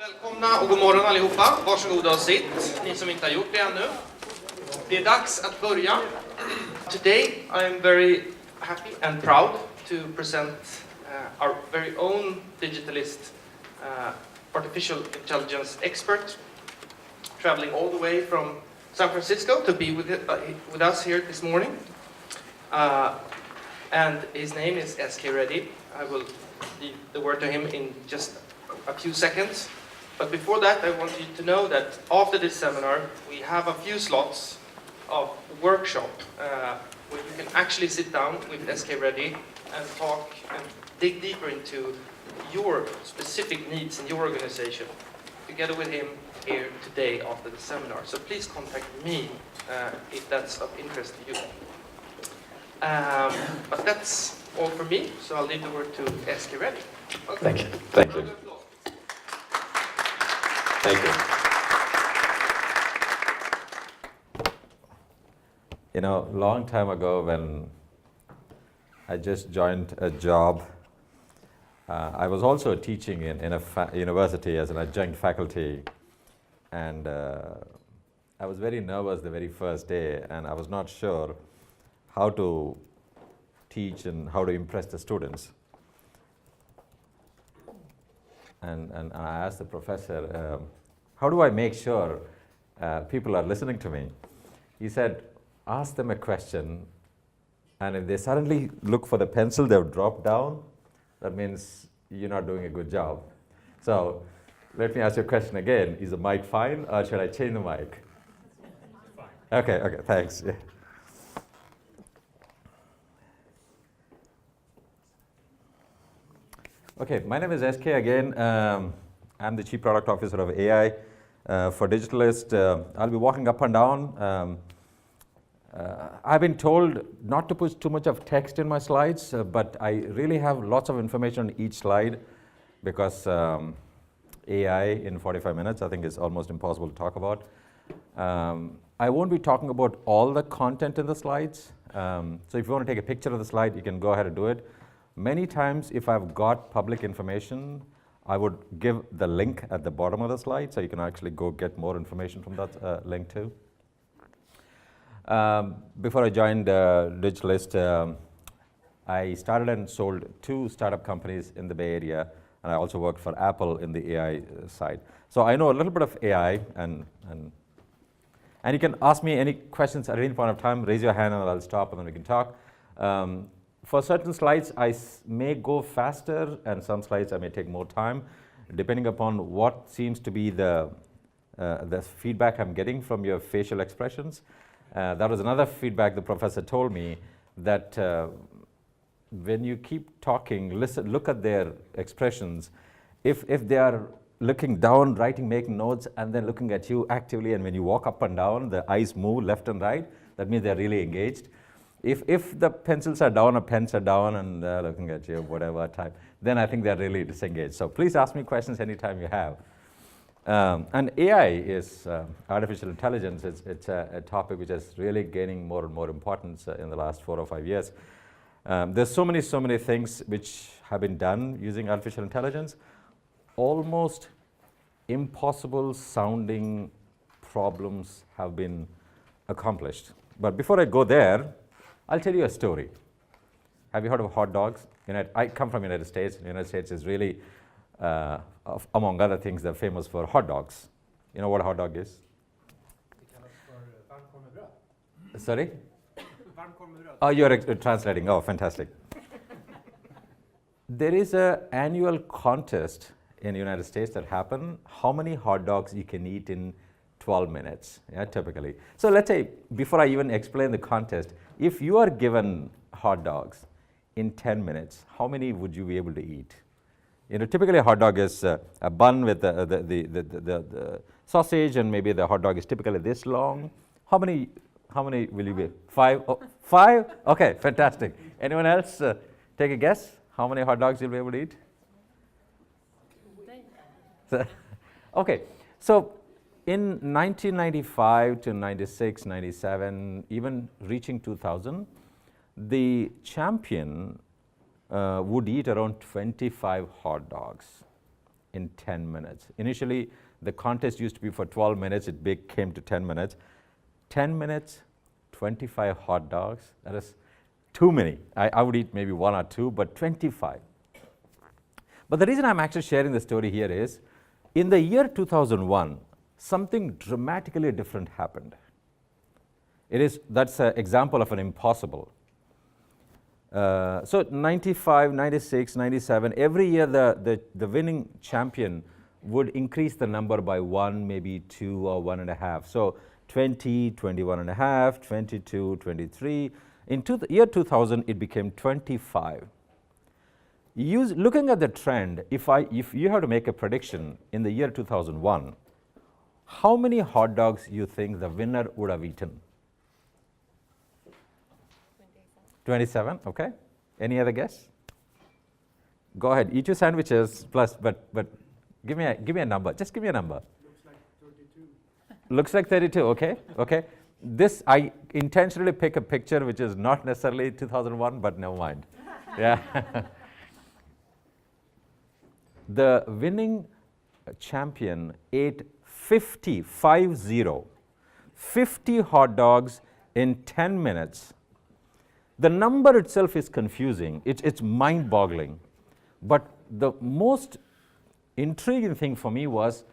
Välkomna och god morgon allihopa. Varsågoda och sitt, ni som inte har gjort det ännu. Det är dags att börja. Today I am very happy and proud to present our very own Digitalist artificial intelligence expert, traveling all the way from San Francisco to be with us here this morning. And his name is SK Reddy. I will leave the word to him in just a few seconds. But before that, I want you to know that after this seminar, we have a few slots of workshop where you can actually sit down with SK Reddy and talk and dig deeper into your specific needs in your organization, together with him here today after the seminar. So please contact me if that's of interest to you. But that's all for me, so I'll leave the word to SK Reddy. Okay. Thank you. Thank you. Thank you. You know, a long time ago when I just joined a job, I was also teaching in a university as an adjunct faculty, and I was very nervous the very first day, and I was not sure how to teach and how to impress the students. And I asked the professor, how do I make sure people are listening to me? He said, ask them a question, and if they suddenly look for the pencil, they'll drop down. That means you're not doing a good job. So let me ask you a question again. Is the mic fine, or should I change the mic? Fine. Okay, thanks. Yeah. Okay, my name is SK again. I'm the Chief Product Officer of AI for Digitalist. I'll be walking up and down. I've been told not to put too much of text in my slides, but I really have lots of information on each slide because AI in 45 minutes I think is almost impossible to talk about. I won't be talking about all the content in the slides. So if you want to take a picture of the slide, you can go ahead and do it. Many times, if I've got public information, I would give the link at the bottom of the slide, so you can actually go get more information from that link too. Before I joined Digitalist, I started and sold 2 startup companies in the Bay Area, and I also worked for Apple in the AI side. So I know a little bit of AI, and you can ask me any questions at any point of time. Raise your hand, and I'll stop, and then we can talk. For certain slides, I may go faster, and some slides I may take more time, depending upon what seems to be the feedback I'm getting from your facial expressions. That was another feedback the professor told me, that when you keep talking, look at their expressions. If they are looking down, writing, making notes, and then looking at you actively, and when you walk up and down, the eyes move left and right, that means they're really engaged. If the pencils are down or pens are down and they're looking at you, whatever type, then I think they're really disengaged. So please ask me questions anytime you have. And AI is artificial intelligence. It's a topic which is really gaining more and more importance in the last 4 or 5 years. There's so many things which have been done using artificial intelligence. Almost impossible sounding problems have been accomplished. But before I go there, I'll tell you a story. Have you heard of hot dogs? I come from the United States. The United States is really, among other things, they're famous for hot dogs. You know what a hot dog is? Sorry? Oh, you're translating. Oh, fantastic. There is an annual contest in the United States that happens, how many hot dogs you can eat in 12 minutes, typically. So let's say, before I even explain the contest, if you are given hot dogs in 10 minutes, how many would you be able to eat? Typically a hot dog is a bun with the sausage, and maybe the hot dog is typically this long. How many will you be? 5? Oh, 5? Okay, fantastic. Anyone else take a guess? How many hot dogs you'll be able to eat? Okay, so in 1995 to 96, 97, even reaching 2000, the champion would eat around 25 hot dogs in 10 minutes. Initially, the contest used to be for 12 minutes. It came to 10 minutes. 10 minutes, 25 hot dogs. That is too many. I would eat maybe 1 or 2, but 25. But the reason I'm actually sharing the story here is, in the year 2001, something dramatically different happened. That's an example of an impossible. So 95, 96, 97, every year the winning champion would increase the number by 1, maybe 2 or 1.5. So 20, 21.5, 22, 23. In the year 2000, it became 25. Looking at the trend, if you have to make a prediction in the year 2001, how many hot dogs you think the winner would have eaten? 27, okay. Any other guess? Go ahead, eat your sandwiches, plus, but give me a number. Just give me a number. Looks like 32. Looks like 32, okay, okay. This, I intentionally pick a picture which is not necessarily 2001, but never mind. Yeah. The winning champion ate 50 hot dogs in 10 minutes. The number itself is confusing. It's mind-boggling. But the most intriguing thing for me was,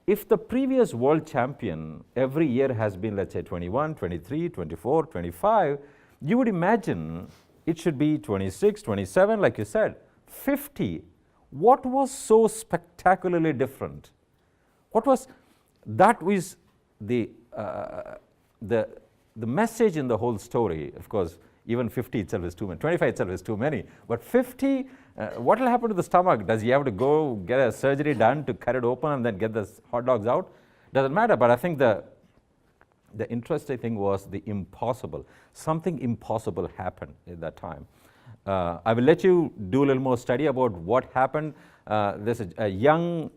if the previous world champion every year has been, let's say, 21, 23, 24, 25, you would imagine it should be 26, 27, like you said, 50. What was so spectacularly different? What was the message in the whole story? Of course, even 50 itself is too many, 25 itself is too many, but 50, what will happen to the stomach? Does he have to go get a surgery done to cut it open and then get the hot dogs out? Doesn't matter, but I think the interesting thing was the impossible. Something impossible happened at that time. I will let you do a little more study about what happened. There's a young,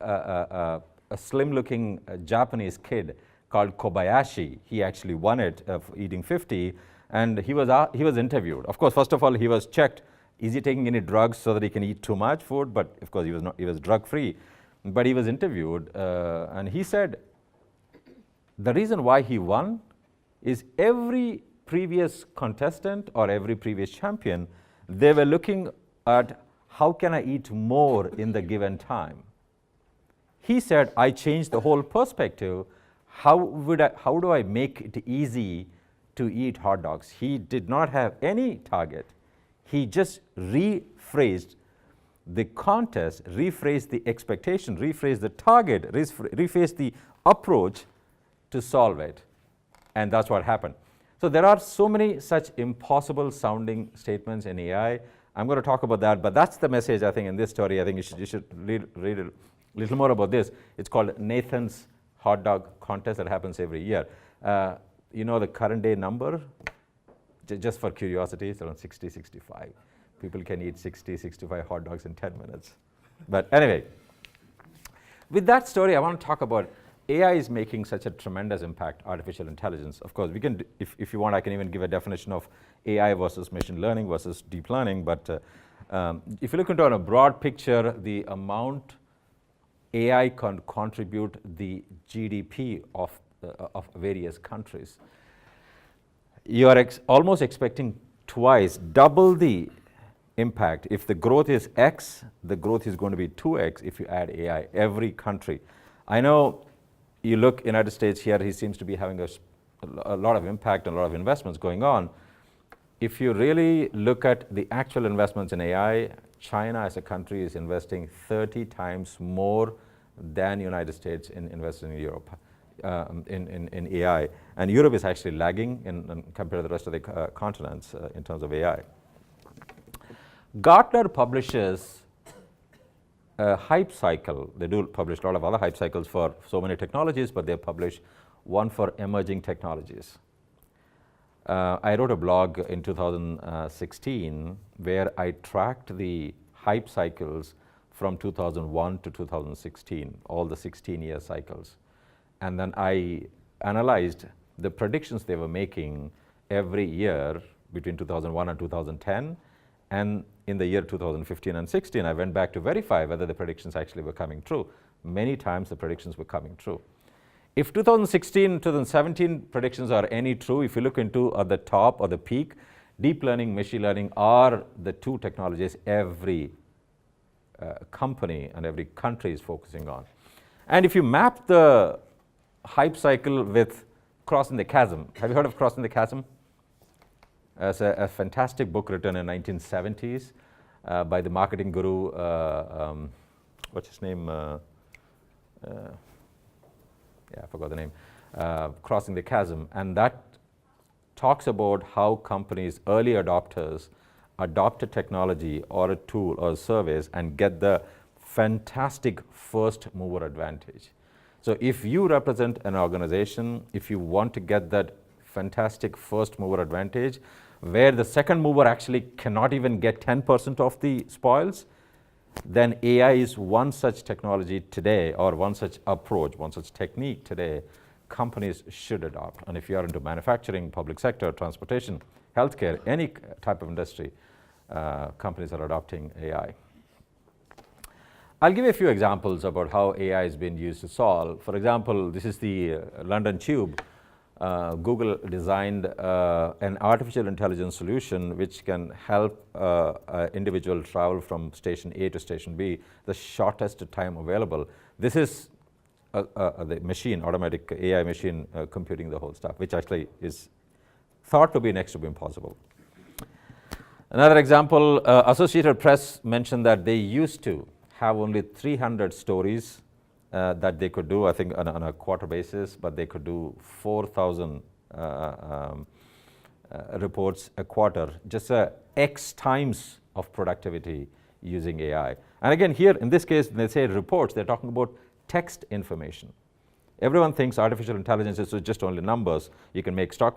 a slim-looking Japanese kid called Kobayashi. He actually won it for eating 50, and he was interviewed. Of course, first of all, he was checked. Is he taking any drugs so that he can eat too much food? But of course, he was drug-free. But he was interviewed, and he said the reason why he won is every previous contestant or every previous champion, they were looking at how can I eat more in the given time. He said, I changed the whole perspective. How do I make it easy to eat hot dogs? He did not have any target. He just rephrased the contest, rephrased the expectation, rephrased the target, rephrased the approach to solve it. And that's what happened. So there are so many such impossible sounding statements in AI. I'm going to talk about that, but that's the message I think in this story. I think you should read a little more about this. It's called Nathan's Hot Dog Contest that happens every year. You know the current day number? Just for curiosity, it's around 60, 65. People can eat 60, 65 hot dogs in 10 minutes. But anyway, with that story, I want to talk about AI is making such a tremendous impact, artificial intelligence. Of course, we can, if you want, I can even give a definition of AI versus machine learning versus deep learning. But if you look into a broad picture, the amount AI can contribute the GDP of various countries, you are almost expecting twice, double the impact. If the growth is X, the growth is going to be 2X if you add AI, every country. I know you look United States here, he seems to be having a lot of impact and a lot of investments going on. If you really look at the actual investments in AI, China as a country is investing 30 times more than United States in investing in Europe, in AI. And Europe is actually lagging compared to the rest of the continents in terms of AI. Gartner publishes a hype cycle. They do publish a lot of other hype cycles for so many technologies, but they publish one for emerging technologies. I wrote a blog in 2016 where I tracked the hype cycles from 2001 to 2016, all the 16-year cycles. And then I analyzed the predictions they were making every year between 2001 and 2010, And in the year 2015 and 16, I went back to verify whether the predictions actually were coming true. Many times the predictions were coming true. If 2016, 2017 predictions are any true, if you look into at the top or the peak, deep learning, machine learning are the two technologies every company and every country is focusing on. And if you map the hype cycle with Crossing the Chasm, have you heard of Crossing the Chasm? As a fantastic book written in 1970s by the marketing guru, what's his name? I forgot the name. Crossing the Chasm, and that talks about how companies, early adopters, adopt a technology or a tool or a service and get the fantastic first mover advantage. So if you represent an organization, if you want to get that fantastic first mover advantage, where the second mover actually cannot even get 10% of the spoils, then AI is one such technology today, or one such approach, one such technique today companies should adopt. And if you are into manufacturing, public sector, transportation, healthcare, any type of industry, companies are adopting AI. I'll give you a few examples about how AI has been used to solve. For example, this is the London Tube. Google designed an artificial intelligence solution which can help an individual travel from station A to station B the shortest time available. This is the machine, automatic AI machine computing the whole stuff, which actually is thought to be next to be impossible. Another example, Associated Press mentioned that they used to have only 300 stories that they could do, I think, on a quarter basis, but they could do 4,000 reports a quarter, just X times of productivity using AI. And again, here in this case, when they say reports, they're talking about text information. Everyone thinks artificial intelligence is just only numbers. You can make stock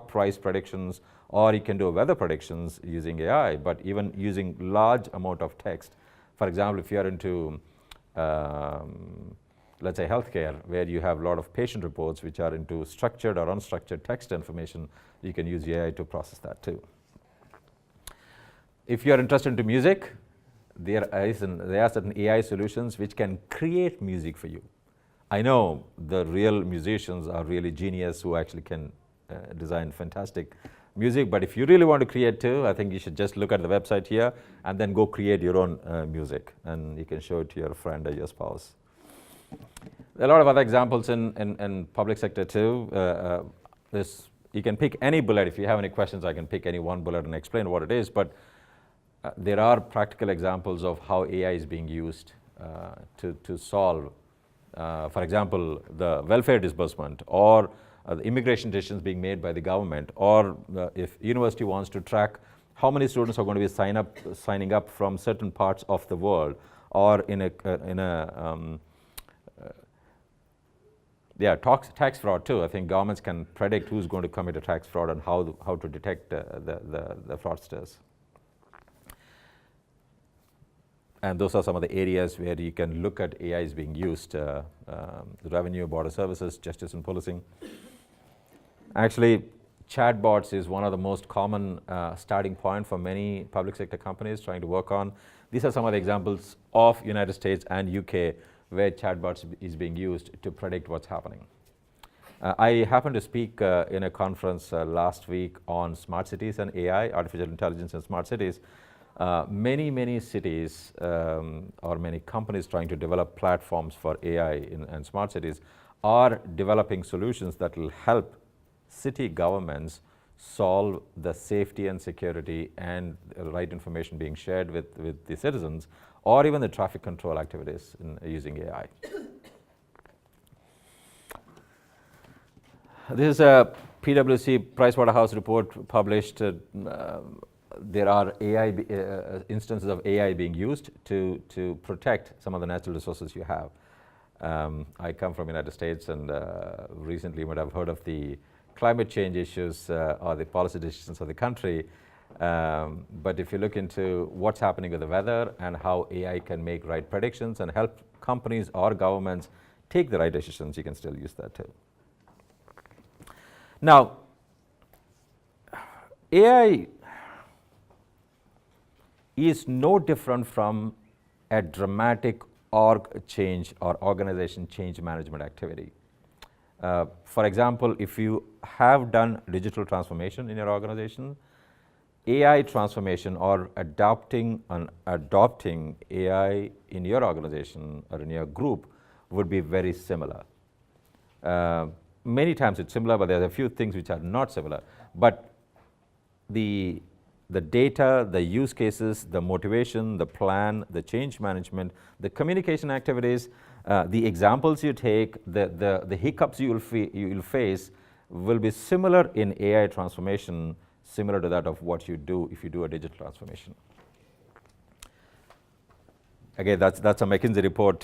price predictions, or you can do weather predictions using AI, but even using large amount of text. For example, if you are into let's say healthcare, where you have a lot of patient reports which are into structured or unstructured text information, you can use AI to process that too. If you are interested into music, there are certain AI solutions which can create music for you. I know the real musicians are really genius who actually can design fantastic music, but if you really want to create too, I think you should just look at the website here and then go create your own music, and you can show it to your friend or your spouse. There are a lot of other examples in public sector too. You can pick any bullet. If you have any questions, I can pick any one bullet and explain what it is, but there are practical examples of how AI is being used to solve, for example, the welfare disbursement, or the immigration decisions being made by the government, or if university wants to track how many students are going to be signing up from certain parts of the world, or tax fraud too. I think governments can predict who's going to commit a tax fraud and how to detect the fraudsters. And those are some of the areas where you can look at AI is being used, the revenue, border services, justice and policing. Actually, chatbots is one of the most common starting point for many public sector companies trying to work on. These are some of the examples of United States and UK where chatbots is being used to predict what's happening. I happened to speak in a conference last week on smart cities and AI, artificial intelligence and smart cities. Many cities or many companies trying to develop platforms for AI and smart cities are developing solutions that will help city governments solve the safety and security and the right information being shared with the citizens, or even the traffic control activities using AI. This is a PwC Pricewaterhouse report published. There are AI instances of AI being used to protect some of the natural resources you have. I come from the United States, and recently you might have heard of the climate change issues or the policy decisions of the country. But if you look into what's happening with the weather and how AI can make right predictions and help companies or governments take the right decisions, you can still use that too. Now, AI is no different from a dramatic org change or organization change management activity. For example, if you have done digital transformation in your organization, AI transformation or adopting AI in your organization or in your group would be very similar. Many times it's similar, but there are a few things which are not similar. But the data, the use cases, the motivation, the plan, the change management, the communication activities, the examples you take, the hiccups you will face will be similar in AI transformation, similar to that of what you do if you do a digital transformation. Again, that's a McKinsey report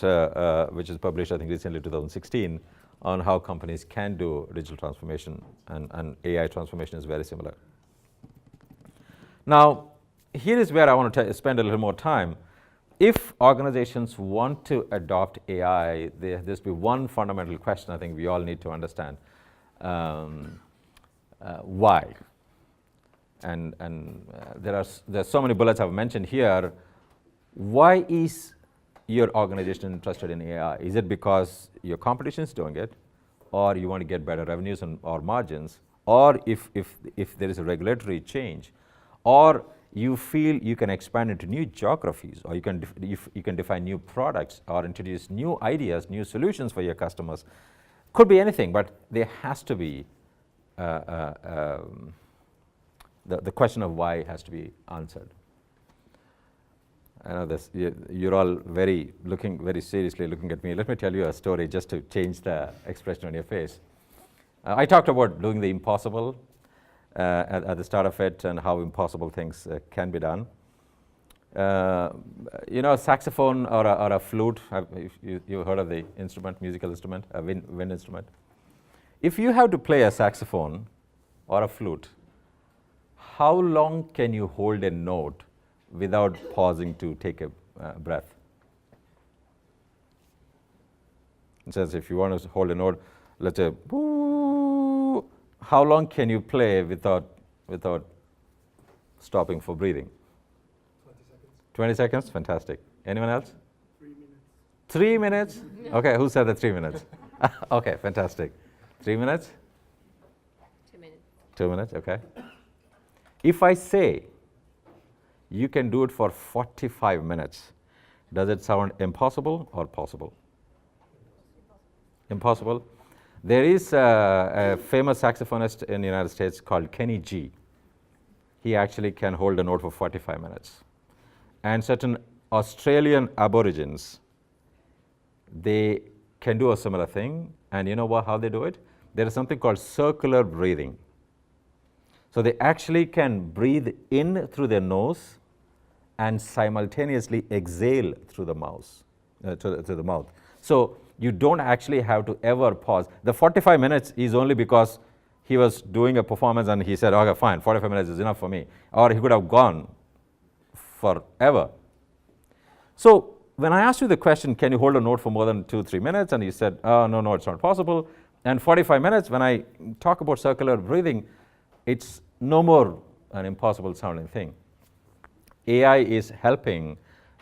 which is published, I think, recently, 2016, on how companies can do digital transformation, and AI transformation is very similar. Now, here is where I want to spend a little more time. If organizations want to adopt AI, there's be one fundamental question I think we all need to understand. Why? And there's so many bullets I've mentioned here. Why is your organization interested in AI? Is it because your competition is doing it, or you want to get better revenues or margins, or if there is a regulatory change, or you feel you can expand into new geographies, or you can define new products or introduce new ideas, new solutions for your customers? Could be anything, but there has to be the question of why has to be answered. I know this, you're all very seriously looking at me. Let me tell you a story just to change the expression on your face. I talked about doing the impossible at the start of it, and how impossible things can be done. A saxophone or a flute, you've heard of the instrument, musical instrument, a wind instrument. If you have to play a saxophone or a flute, how long can you hold a note without pausing to take a breath? It says if you want to hold a note, let's say, boo, how long can you play without stopping for breathing? 20 seconds? Fantastic. Anyone else? 3 minutes. 3 minutes? Okay, who said the 3 minutes? Okay, fantastic. 3 minutes? 2 minutes. 2 minutes, okay. If I say you can do it for 45 minutes, does it sound impossible or possible? Impossible. There is a famous saxophonist in the United States called Kenny G. He actually can hold a note for 45 minutes. And certain Australian Aborigines, they can do a similar thing. And you know how they do it? There is something called circular breathing. So they actually can breathe in through their nose and simultaneously exhale through the mouth. So you don't actually have to ever pause. The 45 minutes is only because he was doing a performance and he said, okay, fine, 45 minutes is enough for me. Or he could have gone forever. So when I asked you the question, can you hold a note for more than 2-3 minutes? And you said, oh, no, it's not possible. And 45 minutes, when I talk about circular breathing, it's no more an impossible sounding thing. AI is helping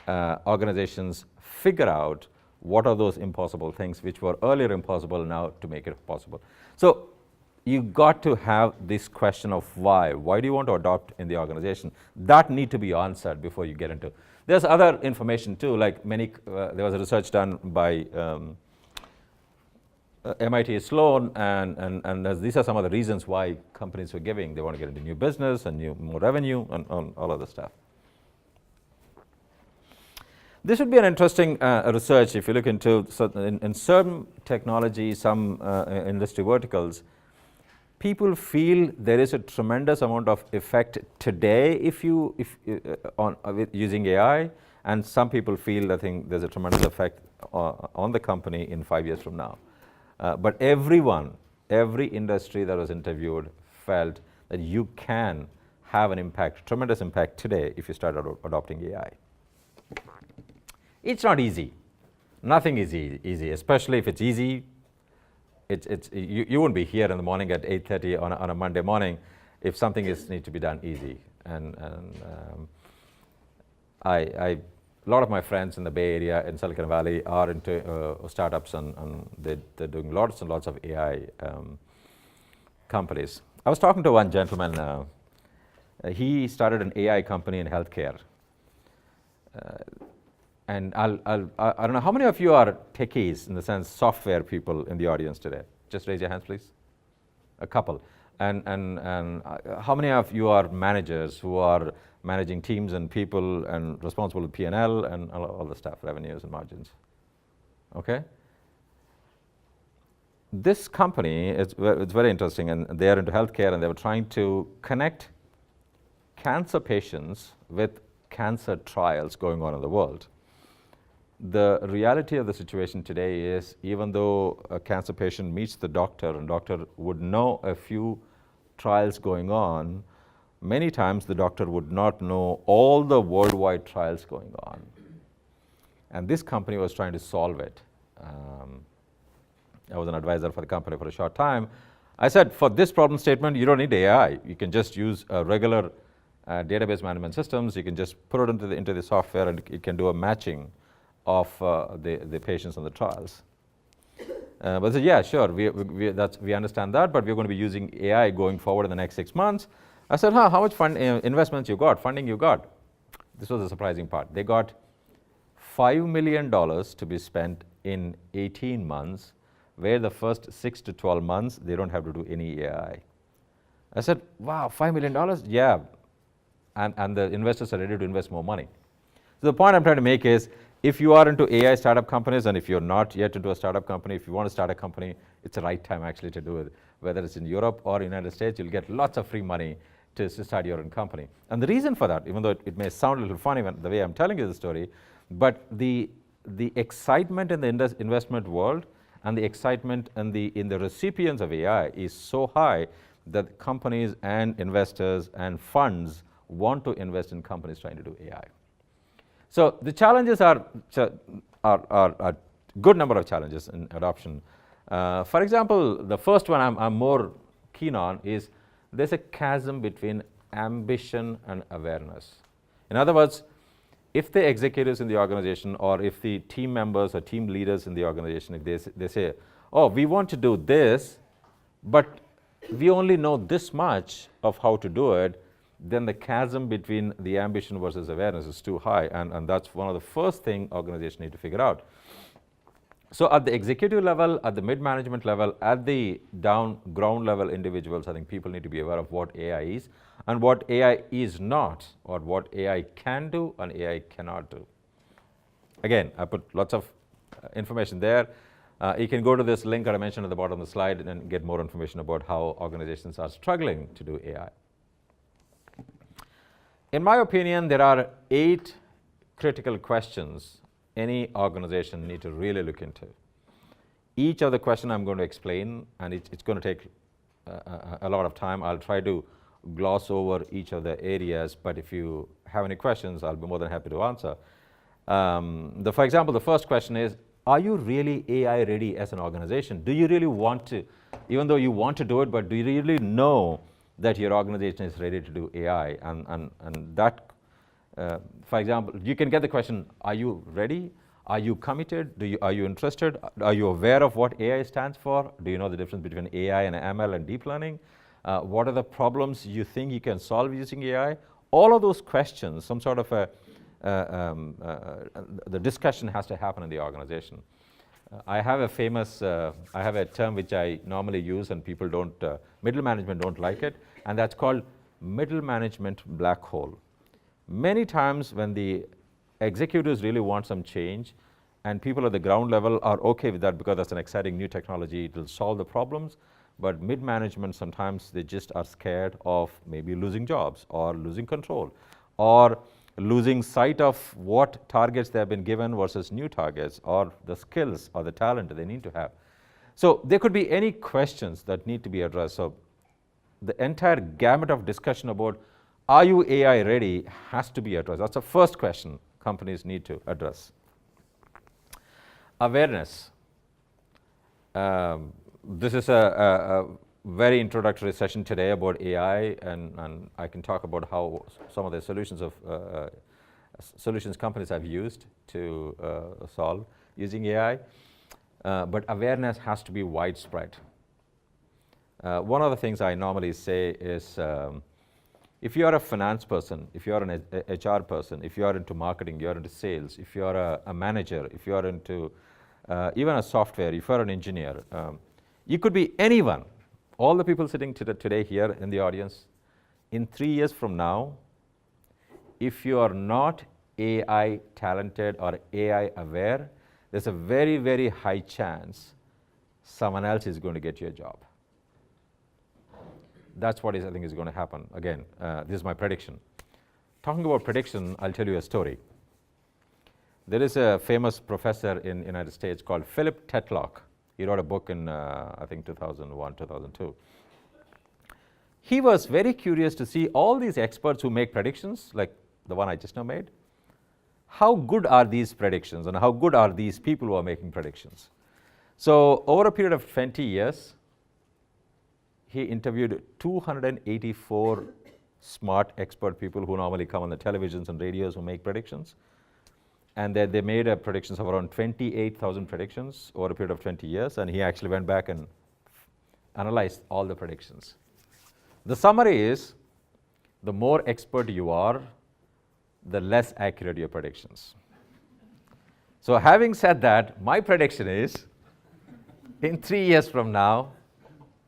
organizations figure out what are those impossible things which were earlier impossible now to make it possible. So you got to have this question of why. Why do you want to adopt in the organization? That need to be answered before you get into. There's other information too, like there was a research done by MIT Sloan, and these are some of the reasons why companies were giving. They want to get into new business and more revenue and all of the stuff. This would be an interesting research if you look into in certain technology, some industry verticals. People feel there is a tremendous amount of effect today with using AI, and some people feel, I think, there's a tremendous effect on the company in 5 years from now. But every industry that was interviewed felt that you can have an impact, tremendous impact today if you start adopting AI. It's not easy. Nothing is easy, especially if it's easy. You wouldn't be here in the morning at 8:30 on a Monday morning if something needs to be done easy. And A lot of my friends in the Bay Area in Silicon Valley are into startups, and they're doing lots and lots of AI companies. I was talking to one gentleman. He started an AI company in healthcare. And I don't know, how many of you are techies, in the sense software people in the audience today? Just raise your hands, please. A couple. And how many of you are managers who are managing teams and people and responsible for P&L and all the stuff, revenues and margins? Okay? This company, it's very interesting, and they are into healthcare, and they were trying to connect cancer patients with cancer trials going on in the world. The reality of the situation today is, even though a cancer patient meets the doctor and doctor would know a few trials going on, many times the doctor would not know all the worldwide trials going on. And this company was trying to solve it. I was an advisor for the company for a short time. I said, for this problem statement, you don't need AI. You can just use a regular database management systems. You can just put it into the software, and it can do a matching of the patients on the trials. But I said, yeah, sure, we understand that, but we're going to be using AI going forward in the next 6 months. I said, how much investments you got, funding you got? This was the surprising part. They got $5 million to be spent in 18 months, where the first 6 to 12 months, they don't have to do any AI. I said, wow, $5 million? Yeah. And the investors are ready to invest more money. So the point I'm trying to make is, if you are into AI startup companies, and if you're not yet into a startup company, if you want to start a company, it's the right time actually to do it. Whether it's in Europe or United States, you'll get lots of free money to start your own company. And the reason for that, even though it may sound a little funny the way I'm telling you the story, but the excitement in the investment world and the excitement in the recipients of AI is so high that companies and investors and funds want to invest in companies trying to do AI. So the challenges are a good number of challenges in adoption. For example, the first one I'm more keen on is, there's a chasm between ambition and awareness. In other words, if the executives in the organization, or if the team members or team leaders in the organization, if they say, oh, we want to do this, but we only know this much of how to do it, then the chasm between the ambition versus awareness is too high, and that's one of the first things organizations need to figure out. So at the executive level, at the mid-management level, at the ground level individuals, I think people need to be aware of what AI is and what AI is not, or what AI can do and AI cannot do. Again, I put lots of information there. You can go to this link that I mentioned at the bottom of the slide and get more information about how organizations are struggling to do AI. In my opinion, there are 8 critical questions any organization need to really look into. Each of the questions I'm going to explain, and it's going to take a lot of time. I'll try to gloss over each of the areas, but if you have any questions, I'll be more than happy to answer. For example, the first question is, are you really AI ready as an organization? Do you really want to, even though you want to do it, but do you really know that your organization is ready to do AI? And that, for example, you can get the question, are you ready? Are you committed? Are you interested? Are you aware of what AI stands for? Do you know the difference between AI and ML and deep learning? What are the problems you think you can solve using AI? All of those questions, some sort of the discussion has to happen in the organization. I have a term which I normally use, and people middle management don't like it, and that's called middle management black hole. Many times when the executives really want some change, and people at the ground level are okay with that because that's an exciting new technology, it will solve the problems, but mid-management sometimes they just are scared of maybe losing jobs, or losing control, or losing sight of what targets they have been given versus new targets, or the skills or the talent that they need to have. So there could be any questions that need to be addressed. So the entire gamut of discussion about, are you AI ready, has to be addressed. That's the first question companies need to address. Awareness. This is a very introductory session today about AI, and I can talk about how some of the solutions of solutions companies have used to solve using AI, but awareness has to be widespread. One of the things I normally say is, if you are a finance person, if you are an HR person, if you are into marketing, you are into sales, if you are a manager, if you are into even a software, if you are an engineer, you could be anyone. All the people sitting today here in the audience, in 3 years from now, if you are not AI talented or AI aware, there's a very, very high chance someone else is going to get you a job. That's what I think is going to happen. Again, this is my prediction. Talking about prediction, I'll tell you a story. There is a famous professor in the United States called Philip Tetlock. He wrote a book in, I think, 2001, 2002. He was very curious to see all these experts who make predictions, like the one I just now made. How good are these predictions, and how good are these people who are making predictions? So over a period of 20 years, he interviewed 284 smart expert people who normally come on the televisions and radios who make predictions. And they made predictions of around 28,000 predictions over a period of 20 years, and he actually went back and analyzed all the predictions. The summary is, the more expert you are, the less accurate your predictions. So having said that, my prediction is, in 3 years from now,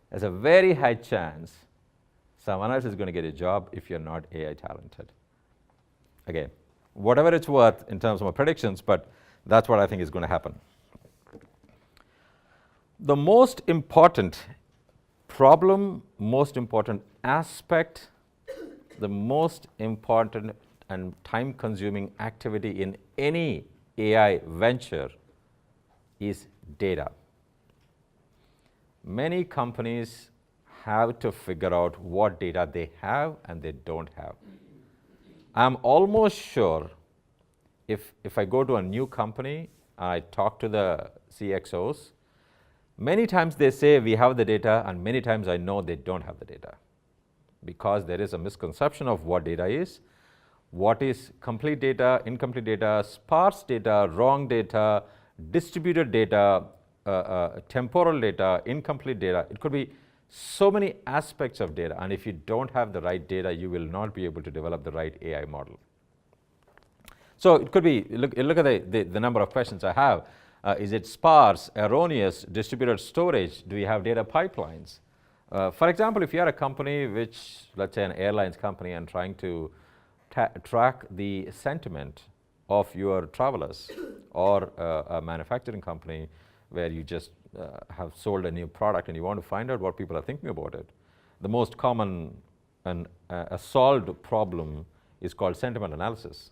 there's a very high chance someone else is going to get a job if you're not AI talented. Again, whatever it's worth in terms of my predictions, but that's what I think is going to happen. The most important problem, most important aspect, the most important and time-consuming activity in any AI venture is data. Many companies have to figure out what data they have and they don't have. I'm almost sure if I go to a new company and I talk to the CXOs, many times they say we have the data, and many times I know they don't have the data, because there is a misconception of what data is, what is complete data, incomplete data, sparse data, wrong data, distributed data, temporal data, incomplete data. It could be so many aspects of data, and if you don't have the right data, you will not be able to develop the right AI model. So it could be, look at the number of questions I have. Is it sparse, erroneous, distributed storage? Do you have data pipelines? For example, if you are a company which, let's say an airlines company, and trying to track the sentiment of your travelers, or a manufacturing company where you just have sold a new product and you want to find out what people are thinking about it. The most common and a solved problem is called sentiment analysis,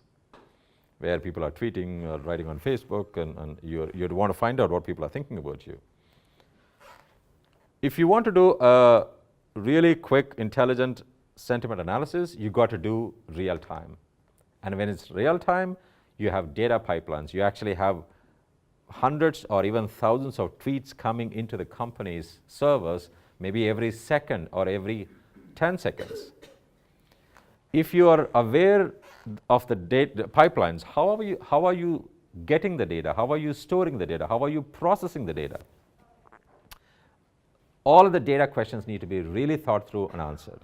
where people are tweeting or writing on Facebook, and you'd want to find out what people are thinking about you. If you want to do a really quick, intelligent sentiment analysis, you got to do real time. And when it's real time, you have data pipelines. You actually have hundreds or even thousands of tweets coming into the company's servers, maybe every second or every 10 seconds. If you are aware of the data pipelines, how are you getting the data? How are you storing the data? How are you processing the data? All of the data questions need to be really thought through and answered.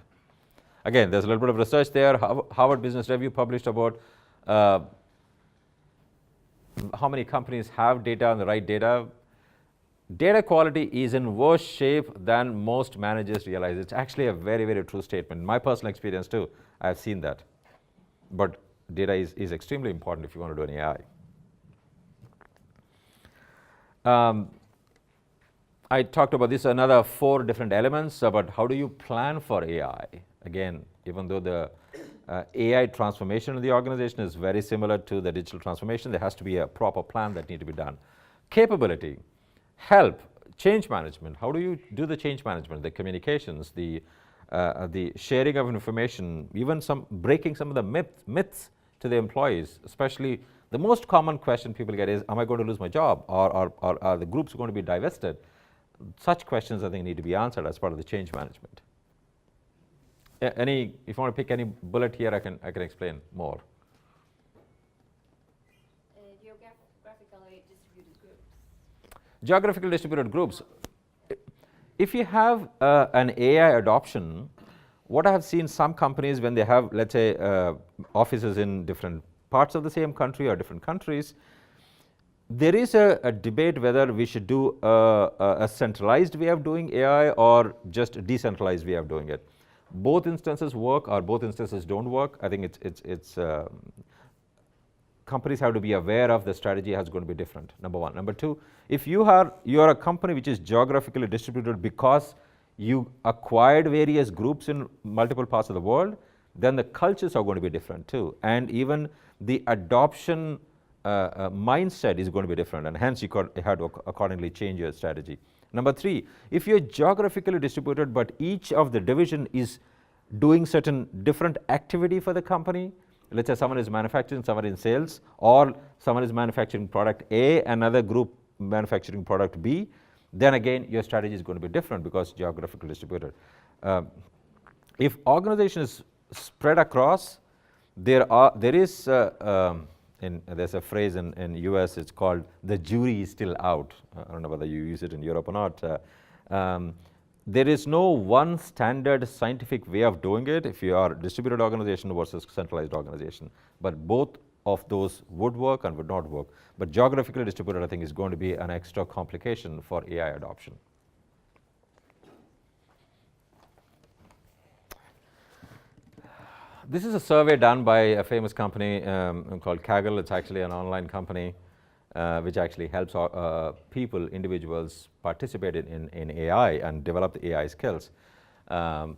Again, there's a little bit of research there. Harvard Business Review published about how many companies have data and the right data. Data quality is in worse shape than most managers realize. It's actually a very, very true statement. In my personal experience too, I've seen that. But data is extremely important if you want to do an AI. I talked about this, another 4 different elements about how do you plan for AI. Again, even though the AI transformation of the organization is very similar to the digital transformation, there has to be a proper plan that needs to be done. Capability, help, change management. How do you do the change management, the communications, the sharing of information, even breaking some of the myths to the employees? Especially the most common question people get is, am I going to lose my job, or are the groups going to be divested? Such questions, I think, need to be answered as part of the change management. If you want to pick any bullet here, I can explain more. Geographically distributed groups. Geographically distributed groups. If you have an AI adoption, what I have seen some companies when they have, let's say, offices in different parts of the same country or different countries, there is a debate whether we should do a centralized way of doing AI or just a decentralized way of doing it. Both instances work or both instances don't work. I think it's companies have to be aware of the strategy is going to be different, number one. Number two, if you are a company which is geographically distributed because you acquired various groups in multiple parts of the world, then the cultures are going to be different too. And even the adoption mindset is going to be different, and hence you had to accordingly change your strategy. Number three, if you're geographically distributed but each of the division is doing certain different activity for the company, let's say someone is manufacturing, someone in sales, or someone is manufacturing product A, another group manufacturing product B, then again your strategy is going to be different because geographically distributed. If organization is spread across, there's a phrase in US, it's called the jury is still out. I don't know whether you use it in Europe or not. There is no one standard scientific way of doing it if you are a distributed organization versus centralized organization. But both of those would work and would not work. But geographically distributed, I think, is going to be an extra complication for AI adoption. This is a survey done by a famous company called Kaggle. It's actually an online company which actually helps people, individuals, participate in AI and develop the AI skills. What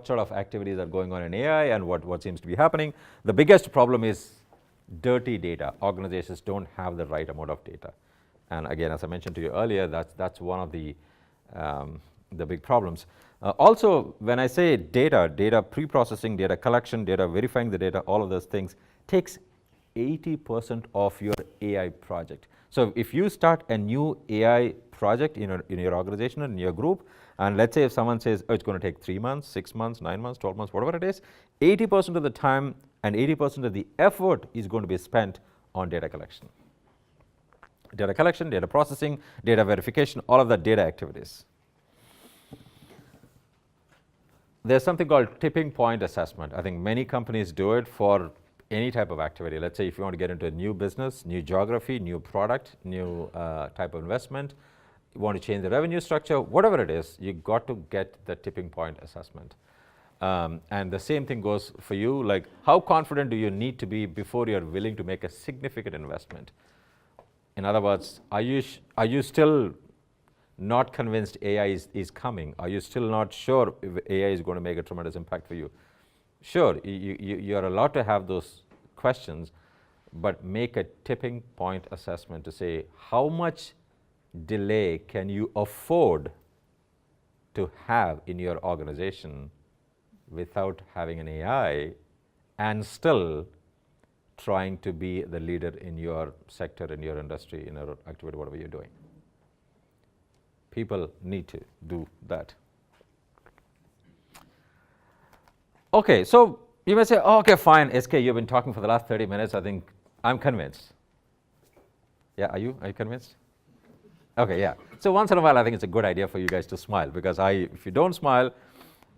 sort of activities are going on in AI and what seems to be happening. The biggest problem is dirty data. Organizations don't have the right amount of data. And again, as I mentioned to you earlier, that's one of the big problems. Also, when I say data pre-processing, data collection, data verifying the data, all of those things takes 80% of your AI project. So if you start a new AI project in your organization, in your group, and let's say if someone says, oh, it's going to take 3 months, 6 months, 9 months, 12 months, whatever it is, 80% of the time and 80% of the effort is going to be spent on data collection. Data collection, data processing, data verification, all of the data activities. There's something called tipping point assessment. I think many companies do it for any type of activity. Let's say if you want to get into a new business, new geography, new product, new type of investment, you want to change the revenue structure, whatever it is, you got to get the tipping point assessment. And the same thing goes for you, like how confident do you need to be before you're willing to make a significant investment? In other words, are you still not convinced AI is coming? Are you still not sure if AI is going to make a tremendous impact for you? Sure, you're allowed to have those questions, but make a tipping point assessment to say how much delay can you afford to have in your organization without having an AI and still trying to be the leader in your sector, in your industry, in your activity, whatever you're doing. People need to do that. Okay, so you may say, oh, okay, fine, SK, you've been talking for the last 30 minutes. I think I'm convinced. Yeah, are you convinced? Okay, yeah. So once in a while, I think it's a good idea for you guys to smile, because if you don't smile,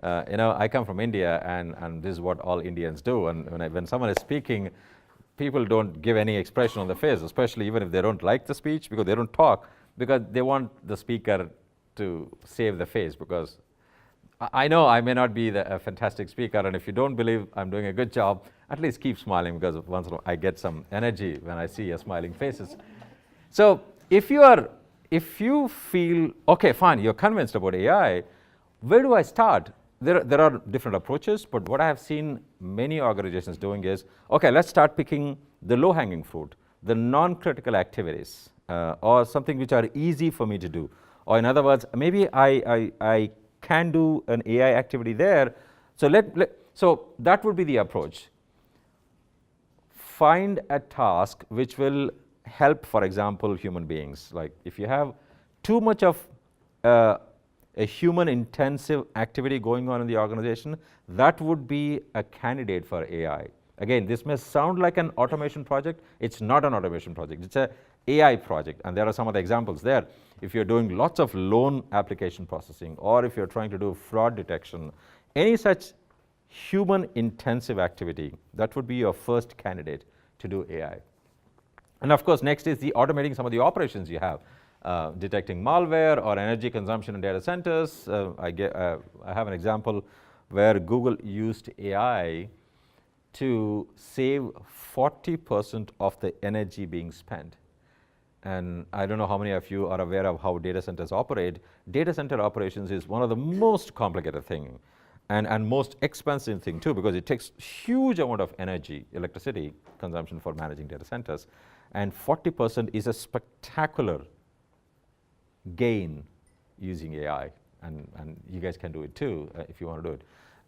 I come from India, and this is what all Indians do. And when someone is speaking, people don't give any expression on the face, especially even if they don't like the speech, because they don't talk, because they want the speaker to save the face. Because I know I may not be a fantastic speaker, and if you don't believe I'm doing a good job, at least keep smiling, because once in a while I get some energy when I see your smiling faces. So if you feel, okay, fine, you're convinced about AI, where do I start? There are different approaches, but what I have seen many organizations doing is, okay, let's start picking the low-hanging fruit, the non-critical activities, or something which are easy for me to do. Or in other words, maybe I can do an AI activity there. So that would be the approach. Find a task which will help, for example, human beings. Like if you have too much of a human-intensive activity going on in the organization, that would be a candidate for AI. Again, this may sound like an automation project. It's not an automation project. It's a AI project, and there are some of the examples there. If you're doing lots of loan application processing, or if you're trying to do fraud detection, any such human-intensive activity, that would be your first candidate to do AI. And of course, next is the automating some of the operations you have, detecting malware or energy consumption in data centers. I have an example where Google used AI to save 40% of the energy being spent. And I don't know how many of you are aware of how data centers operate. Data center operations is one of the most complicated thing and most expensive thing too, because it takes huge amount of energy, electricity consumption for managing data centers. And 40% is a spectacular gain using AI. And you guys can do it too if you want to do it.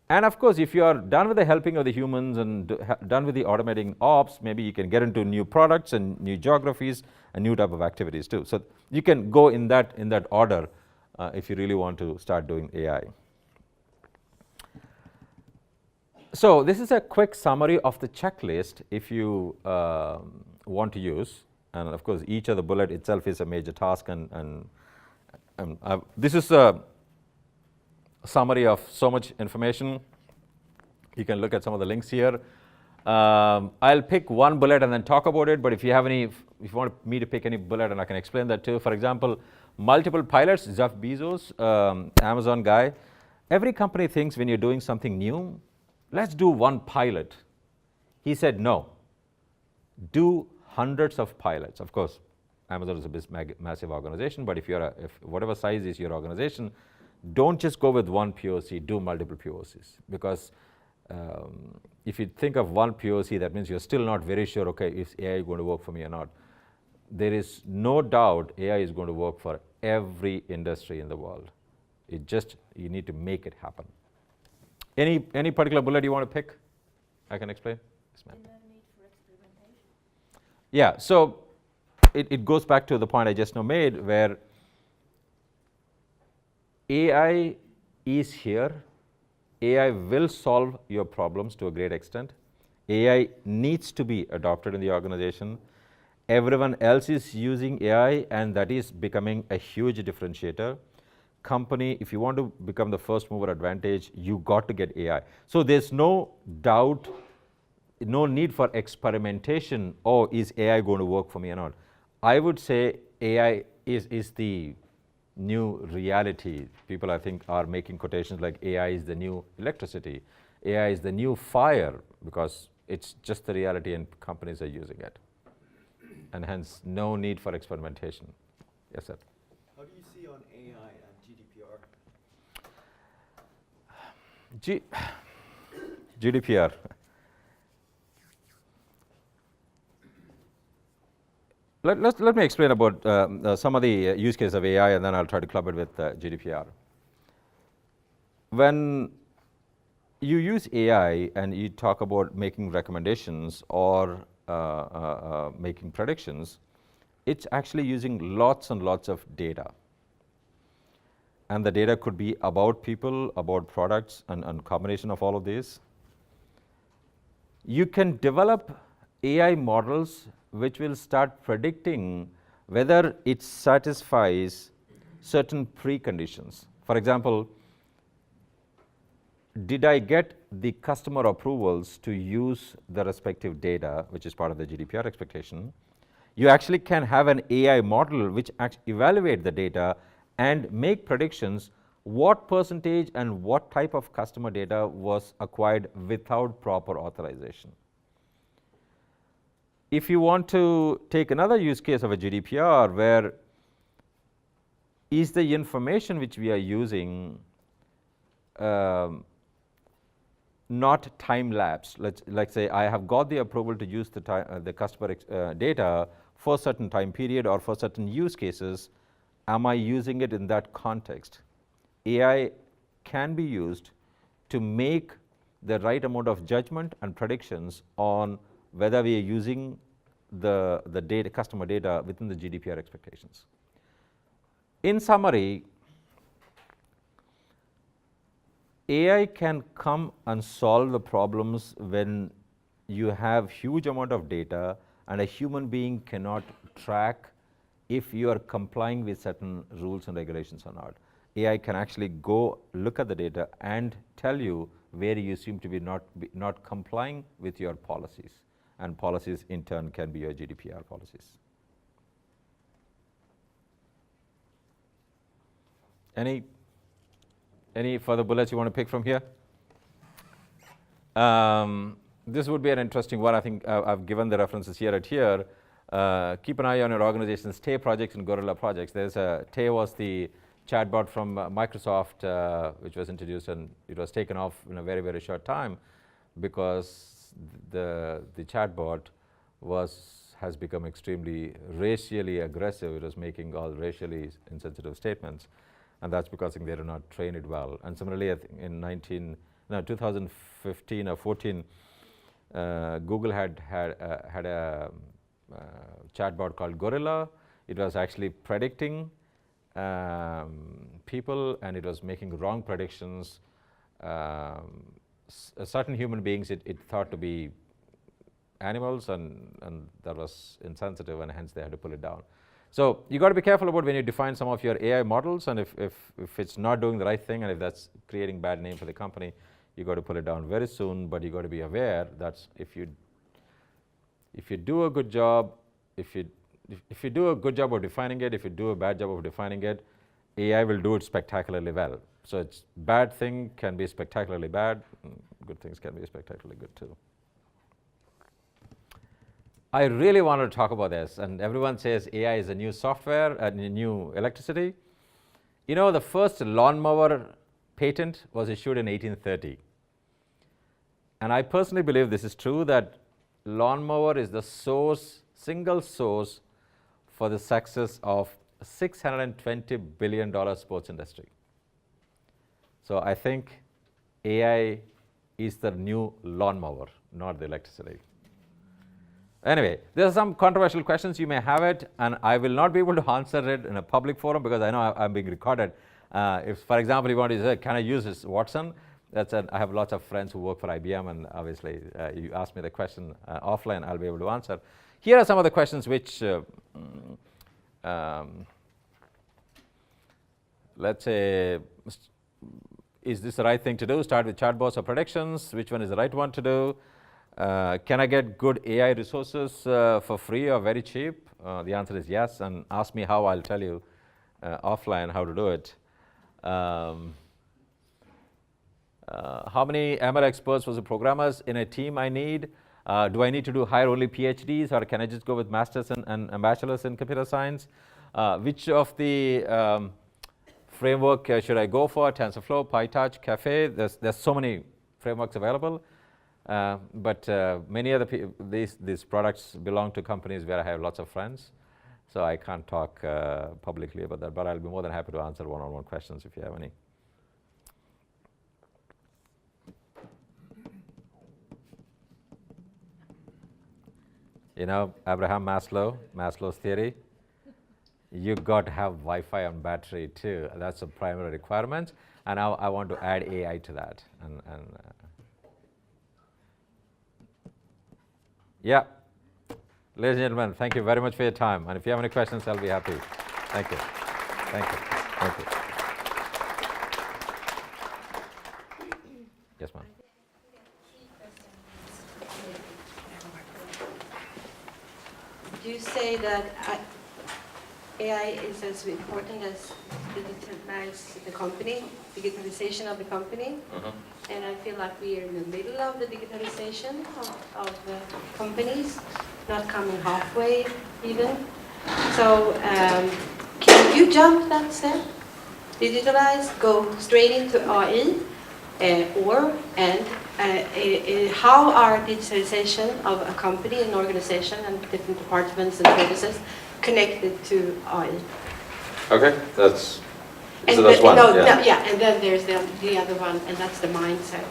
And of course, if you are done with the helping of the humans and done with the automating ops, maybe you can get into new products and new geographies and new type of activities too. So you can go in that order if you really want to start doing AI. So this is a quick summary of the checklist if you want to use. And of course, each of the bullet itself is a major task. And this is a summary of so much information. You can look at some of the links here. I'll pick one bullet and then talk about it, but if you want me to pick any bullet, and I can explain that too. For example, multiple pilots, Jeff Bezos, Amazon guy. Every company thinks when you're doing something new, let's do one pilot. He said no, do hundreds of pilots. Of course, Amazon is a massive organization, but if whatever size is your organization, don't just go with one POC, do multiple POCs. Because if you think of one POC, that means you're still not very sure, okay, is AI going to work for me or not? There is no doubt AI is going to work for every industry in the world. You need to make it happen. Any particular bullet you want to pick? I can explain. Yes, ma'am. And no need for experimentation. Yeah, so it goes back to the point I just now made, where AI is here. AI will solve your problems to a great extent. AI needs to be adopted in the organization. Everyone else is using AI, and that is becoming a huge differentiator. Company, if you want to become the first mover advantage, you got to get AI. So there's no doubt, no need for experimentation. Oh, is AI going to work for me or not? I would say AI is the new reality. People, I think, are making quotations like AI is the new electricity. AI is the new fire, because it's just the reality and companies are using it. And hence, no need for experimentation. Yes, sir. How do you see on AI and GDPR? GDPR. Let me explain about some of the use cases of AI, and then I'll try to club it with GDPR. When you use AI and you talk about making recommendations or making predictions, it's actually using lots and lots of data. And the data could be about people, about products, and combination of all of these. You can develop AI models which will start predicting whether it satisfies certain preconditions. For example, did I get the customer approvals to use the respective data, which is part of the GDPR expectation? You actually can have an AI model which evaluate the data and make predictions what percentage and what type of customer data was acquired without proper authorization. If you want to take another use case of a GDPR, where is the information which we are using not time-lapse? Let's say I have got the approval to use the customer data for a certain time period or for certain use cases. Am I using it in that context? AI can be used to make the right amount of judgment and predictions on whether we are using the data, customer data within the GDPR expectations. In summary, AI can come and solve the problems when you have huge amount of data, and a human being cannot track if you are complying with certain rules and regulations or not. AI can actually go look at the data and tell you where you seem to be not complying with your policies, and policies in turn can be your GDPR policies. Any further bullets you want to pick from here? This would be an interesting one. I think I've given the references here and here. Keep an eye on your organization's Tay projects and Gorilla projects. Tay was the chatbot from Microsoft, which was introduced, and it was taken off in a very, very short time because the chatbot has become extremely racially aggressive. It was making all racially insensitive statements, and that's because I think they did not train it well. And similarly, I think in 2015 or 14, Google had a chatbot called Gorilla. It was actually predicting people, and it was making wrong predictions. Certain human beings it thought to be animals, and that was insensitive, and hence they had to pull it down. So you got to be careful about when you define some of your AI models, and if it's not doing the right thing, and if that's creating bad name for the company, you got to pull it down very soon. But you got to be aware that if you do a good job, if you do a good job of defining it, if you do a bad job of defining it, AI will do it spectacularly well. So it's bad thing can be spectacularly bad, good things can be spectacularly good too. I really wanted to talk about this, and everyone says AI is a new software and a new electricity. You know, the first lawnmower patent was issued in 1830. And I personally believe this is true, that lawnmower is the single source for the success of $620 billion sports industry. So I think AI is the new lawnmower, not the electricity. Anyway, there are some controversial questions. You may have it, and I will not be able to answer it in a public forum because I know I'm being recorded. If, for example, you want to say, can I use this Watson? I have lots of friends who work for IBM, and obviously, you ask me the question offline, I'll be able to answer. Here are some of the questions which, let's say, is this the right thing to do? Start with chatbots or predictions. Which one is the right one to do? Can I get good AI resources for free or very cheap? The answer is yes, and ask me how, I'll tell you offline how to do it. How many ML experts versus programmers in a team I need? Do I need to hire only PhDs, or can I just go with masters and bachelors in computer science? Which of the framework should I go for? TensorFlow, PyTorch, Caffe. There's so many frameworks available. But many other these products belong to companies where I have lots of friends, so I can't talk publicly about that, but I'll be more than happy to answer one-on-one questions if you have any. You know, Abraham Maslow's theory, you got to have Wi-Fi and battery too. That's a primary requirement, and now I want to add AI to that. Yeah, ladies and gentlemen, thank you very much for your time. And if you have any questions, I'll be happy. Thank you. Thank you. Thank you. Yes, ma'am. Do you say that AI is as important as digitalization of the company? And I feel like we are in the middle of the digitalization of companies, not coming halfway even. So can you jump that step? Digitalize, go straight into AI, how are digitalization of a company, an organization, and different departments and services connected to AI? Okay, that's And so that's one. Yeah, and then there's the other one, and that's the mindset,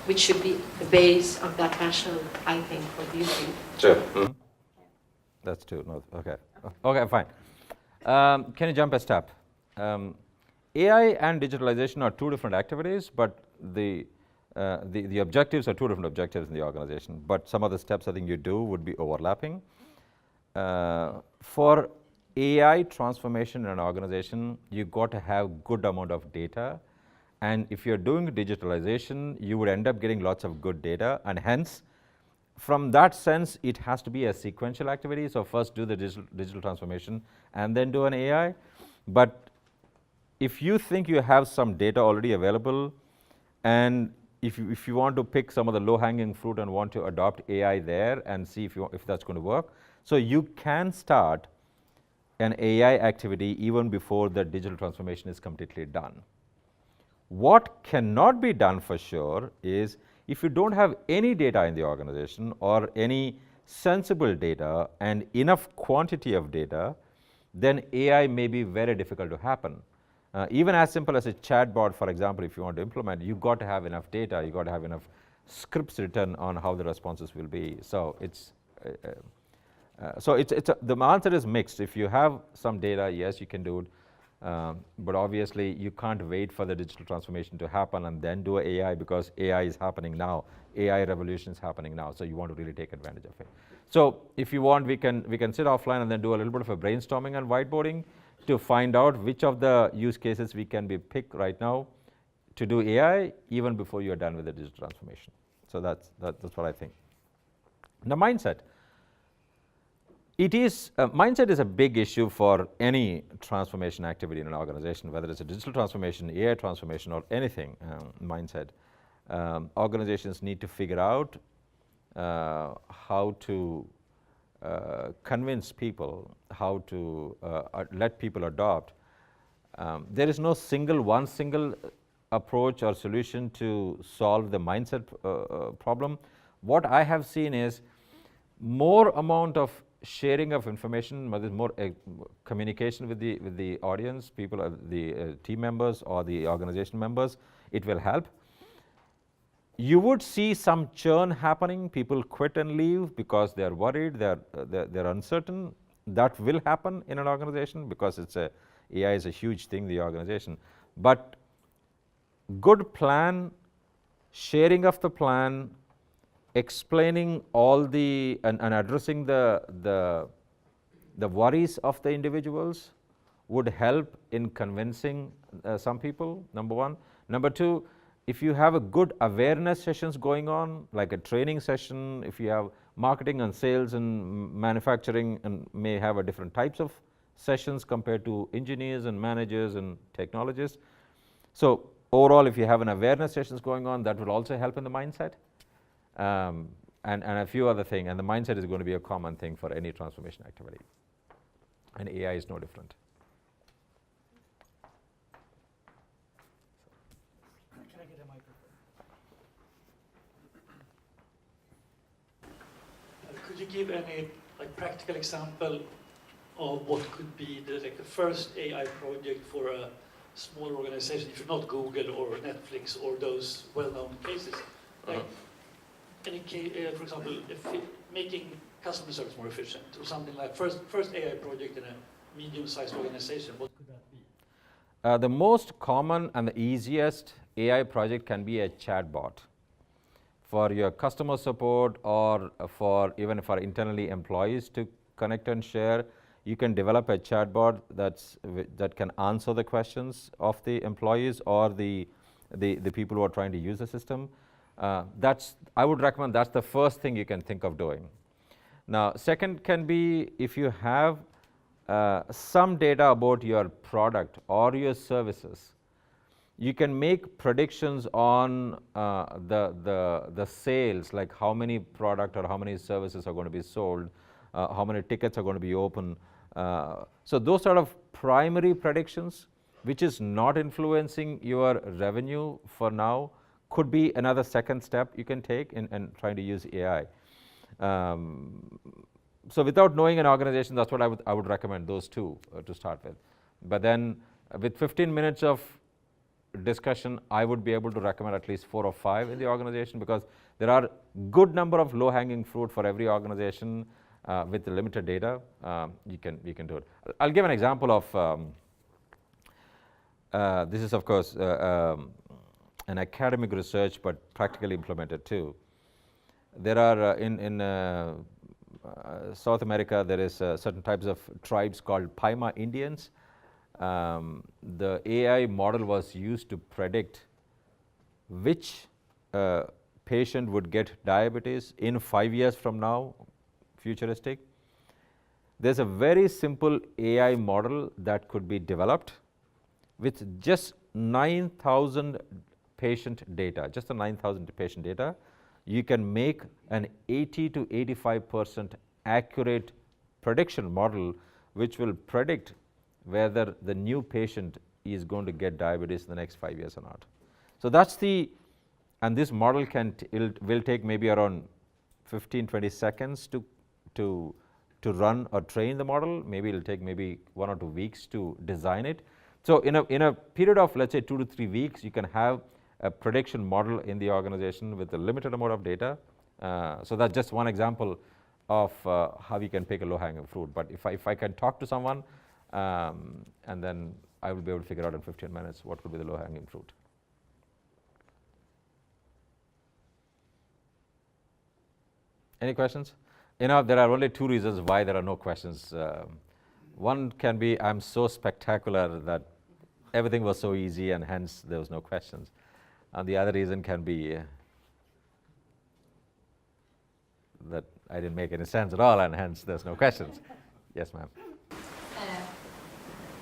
which should be the base of that national, I think. What do you think? Sure. That's two. No, okay. Okay, fine. Can you jump a step? AI and digitalization are two different activities, but the the objectives are two different objectives in the organization, but some of the steps I think you do would be overlapping. For AI transformation in an organization, you got to have good amount of data, and if you're doing digitalization, you would end up getting lots of good data, and hence, from that sense, it has to be a sequential activity. So first do the digital transformation and then do an AI. But if you think you have some data already available, and if you want to pick some of the low-hanging fruit and want to adopt AI there and see if that's going to work, so you can start an AI activity even before the digital transformation is completely done. What cannot be done for sure is if you don't have any data in the organization or any sensible data and enough quantity of data, then AI may be very difficult to happen. Even as simple as a chatbot, for example, if you want to implement, you've got to have enough data, you've got to have enough scripts written on how the responses will be. So the answer is mixed. If you have some data, yes, you can do it. But obviously, you can't wait for the digital transformation to happen and then do AI, because AI is happening now. AI revolution is happening now, so you want to really take advantage of it. So if you want, we can sit offline and then do a little bit of a brainstorming and whiteboarding to find out which of the use cases we can be picked right now to do AI even before you're done with the digital transformation. So that's what I think. The mindset. Mindset is a big issue for any transformation activity in an organization, whether it's a digital transformation, AI transformation, or anything, mindset. Organizations need to figure out how to convince people, how to let people adopt. There is no one single approach or solution to solve the mindset problem. What I have seen is more amount of sharing of information, whether it's more communication with the audience, people, the team members or the organization members, it will help. You would see some churn happening, people quit and leave because they're worried, they're uncertain. That will happen in an organization because AI is a huge thing in the organization. But good plan, sharing of the plan, explaining all and addressing the worries of the individuals would help in convincing some people, number one. Number two, if you have a good awareness sessions going on, like a training session, if you have marketing and sales and manufacturing, and may have a different types of sessions compared to engineers and managers and technologists. So overall, if you have an awareness sessions going on, that will also help in the mindset. And a few other things, and the mindset is going to be a common thing for any transformation activity, and AI is no different. Can I get a microphone? Could you give any practical example of what could be the first AI project for a small organization, if you're not Google or Netflix or those well-known cases? For example, making customer service more efficient, or something like first AI project in a medium-sized organization, what could that be? The most common and the easiest AI project can be a chatbot. For your customer support or even for internally employees to connect and share, you can develop a chatbot that can answer the questions of the employees or the people who are trying to use the system. I would recommend that's the first thing you can think of doing. Now, second can be if you have some data about your product or your services, you can make predictions on the sales, like how many product or how many services are going to be sold, how many tickets are going to be open. So those sort of primary predictions, which is not influencing your revenue for now, could be another second step you can take in trying to use AI. So without knowing an organization, that's what I would recommend, those two to start with. But then with 15 minutes of discussion, I would be able to recommend at least 4 or 5 in the organization, because there are good number of low-hanging fruit for every organization with limited data. You can do it. I'll give an example of this is of course an academic research, but practically implemented too. There are in South America, there is certain types of tribes called Paima Indians. The AI model was used to predict which patient would get diabetes in 5 years from now, futuristic. There's a very simple AI model that could be developed with just 9,000 patient data, just the 9,000 patient data. You can make an 80 to 85% accurate prediction model which will predict whether the new patient is going to get diabetes in the next 5 years or not. So that's the, and this model will take maybe around 15-20 seconds to run or train the model. Maybe it'll take maybe 1 or 2 weeks to design it. So in a period of, let's say, 2 to 3 weeks, you can have a prediction model in the organization with a limited amount of data. So that's just one example of how you can pick a low-hanging fruit. But if I can talk to someone, and then I will be able to figure out in 15 minutes what could be the low-hanging fruit. Any questions? You know, there are only 2 reasons why there are no questions. One can be I'm so spectacular that everything was so easy and hence there was no questions. And the other reason can be that I didn't make any sense at all and hence there's no questions. Yes, ma'am.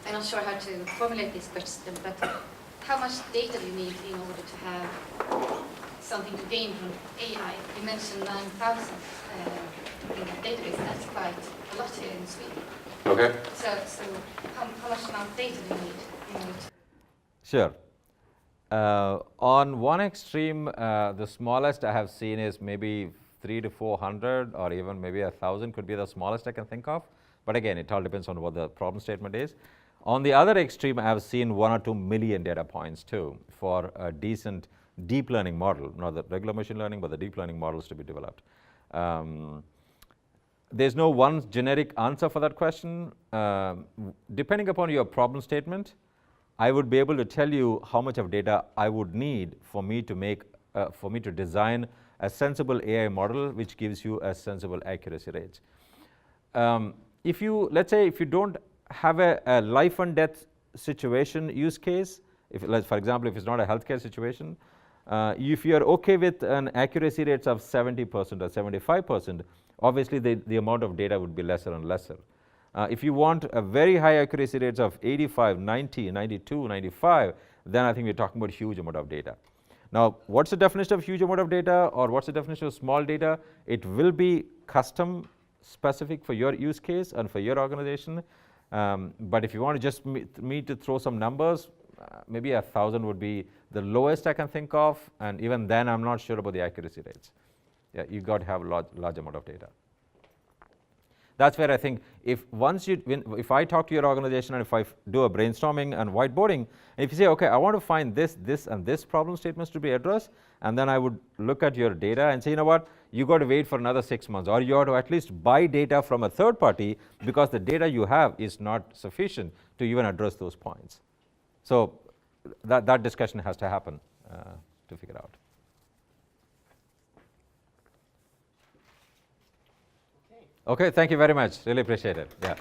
I'm not sure how to formulate this question, but how much data do you need in order to have something to gain from AI? You mentioned 9,000 in the database. That's quite a lot here in Sweden. Okay. So how much amount of data do you need in order to? Sure. On one extreme, the smallest I have seen is maybe 300 to 400 or even maybe 1,000 could be the smallest I can think of. But again, it all depends on what the problem statement is. On the other extreme, I have seen 1 or 2 million data points too for a decent deep learning model, not the regular machine learning, but the deep learning models to be developed. There's no one generic answer for that question. Depending upon your problem statement, I would be able to tell you how much of data I would need for me to design a sensible AI model which gives you a sensible accuracy rate. Let's say if you don't have a life and death situation use case, for example, if it's not a healthcare situation, if you're okay with an accuracy rates of 70% or 75%, obviously the amount of data would be lesser and lesser. If you want a very high accuracy rates of 85, 90, 92, 95, then I think we're talking about huge amount of data. Now, what's the definition of huge amount of data or what's the definition of small data? It will be custom specific for your use case and for your organization. But if you want to just me to throw some numbers, maybe 1,000 would be the lowest I can think of, and even then I'm not sure about the accuracy rates. Yeah, you got to have a large amount of data. That's where I think if I talk to your organization and if I do a brainstorming and whiteboarding, and if you say, okay, I want to find this, and this problem statements to be addressed, and then I would look at your data and say, you know what, you got to wait for another 6 months, or you ought to at least buy data from a third party because the data you have is not sufficient to even address those points. So that discussion has to happen to figure out. Okay, thank you very much. Really appreciate it. Yeah.